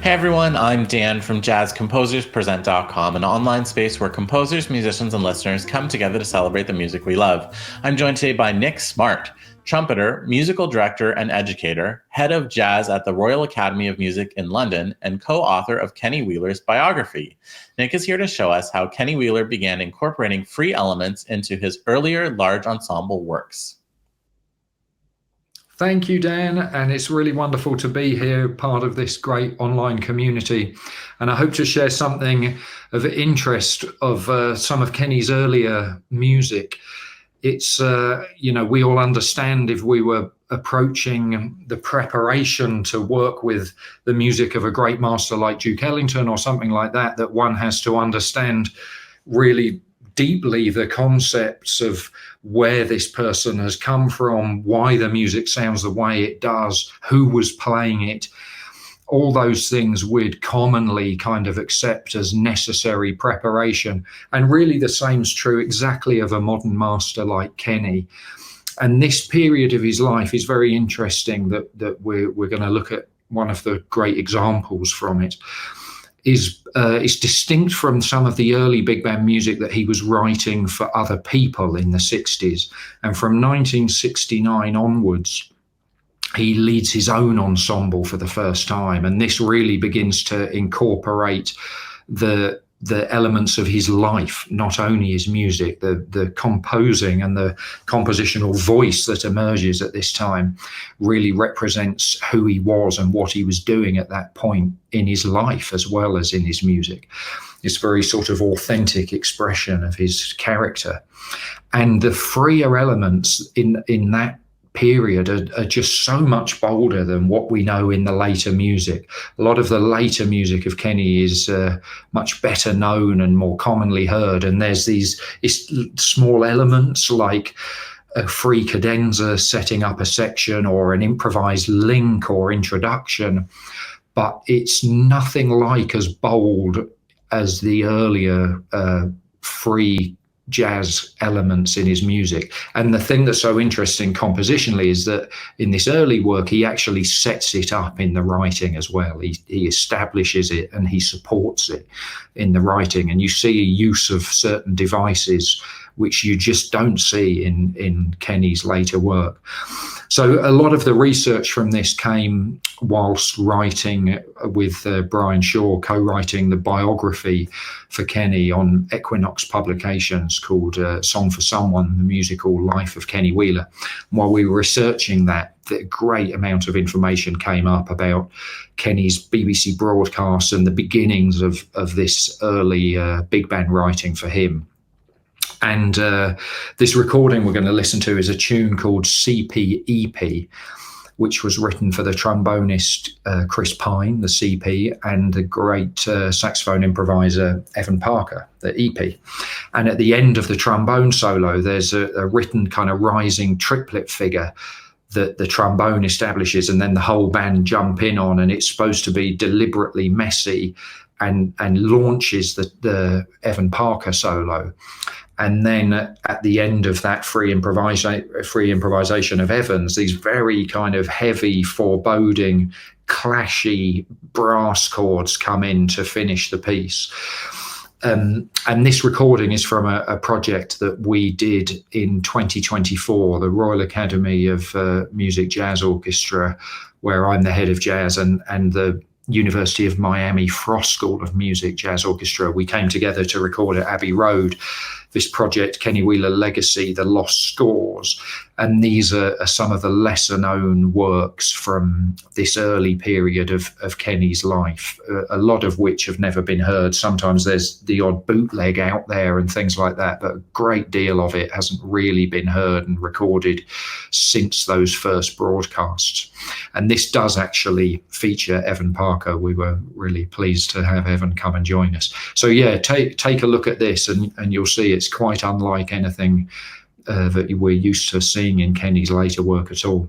Hey everyone, I'm Dan from JazzComposersPresent.com, an online space where composers, musicians, and listeners come together to celebrate the music we love. I'm joined today by Nick Smart, trumpeter, musical director, and educator, head of jazz at the Royal Academy of Music in London, and co-author of Kenny Wheeler's biography. Nick is here to show us how Kenny Wheeler began incorporating free elements into his earlier large ensemble works. Thank you, Dan, and it's really wonderful to be here, part of this great online community. And I hope to share something of interest of some of Kenny's earlier music. It's, we all understand if we were approaching the preparation to work with the music of a great master like Duke Ellington or something like that, that one has to understand really deeply the concepts of where this person has come from, why the music sounds the way it does, who was playing it. All those things we'd commonly kind of accept as necessary preparation. And really the same is true exactly of a modern master like Kenny. And this period of his life is very interesting that we're going to look at one of the great examples from it. Is distinct from some of the early big band music that he was writing for other people in the 60s. And from 1969 onwards, he leads his own ensemble for the first time. And this really begins to incorporate the elements of his life, not only his music, the composing and the compositional voice that emerges at this time really represents who he was and what he was doing at that point in his life as well as in his music. It's very sort of authentic expression of his character. And the freer elements in that period are just so much bolder than what we know in the later music. A lot of the later music of Kenny is much better known and more commonly heard, and there's these small elements like a free cadenza setting up a section or an improvised link or introduction, but it's nothing like as bold as the earlier free jazz elements in his music. And the thing that's so interesting compositionally is that in this early work, he actually sets it up in the writing as well. He establishes it and he supports it in the writing. And you see a use of certain devices which you just don't see in Kenny's later work. So a lot of the research from this came whilst writing with Brian Shaw, co-writing the biography for Kenny on Equinox Publications called Song for Someone, The Musical Life of Kenny Wheeler. And while we were researching that, a great amount of information came up about Kenny's BBC broadcasts and the beginnings of this early big band writing for him. And this recording we're going to listen to is a tune called C.P.E.P, which was written for the trombonist Chris Pine, the CP, and the great saxophone improviser Evan Parker, the EP. And at the end of the trombone solo, there's a written kind of rising triplet figure that the trombone establishes, and then the whole band jump in on, and it's supposed to be deliberately messy and launches the Evan Parker solo. And then at the end of that free improvisation of Evans, these very kind of heavy, foreboding, clashy brass chords come in to finish the piece. And this recording is from a project that we did in 2024, the Royal Academy of Music Jazz Orchestra, where I'm the head of jazz, and the University of Miami Frost School of Music Jazz Orchestra. We came together to record at Abbey Road this project, Kenny Wheeler Legacy, The Lost Scores. And these are some of the lesser known works from this early period of Kenny's life, a lot of which have never been heard. Sometimes there's the odd bootleg out there and things like that, but a great deal of it hasn't really been heard and recorded since those first broadcasts. And this does actually feature Evan Parker. We were really pleased to have Evan come and join us. So yeah, take a look at this and you'll see it's quite unlike anything that we're used to seeing in Kenny's later work at all.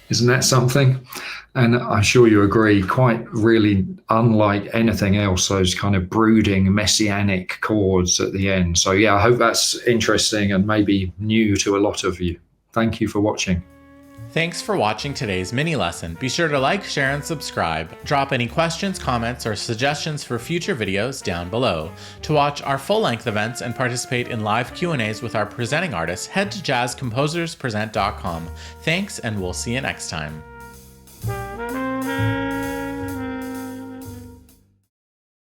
Isn't that something? And I'm sure you agree, quite really unlike anything else, those kind of brooding messianic chords at the end. So, yeah, I hope that's interesting and maybe new to a lot of you. Thank you for watching. Thanks for watching today's mini lesson. Be sure to like, share, and subscribe. Drop any questions, comments, or suggestions for future videos down below. To watch our full-length events and participate in live Q&As with our presenting artists, head to jazzcomposerspresent.com. Thanks, and we'll see you next time.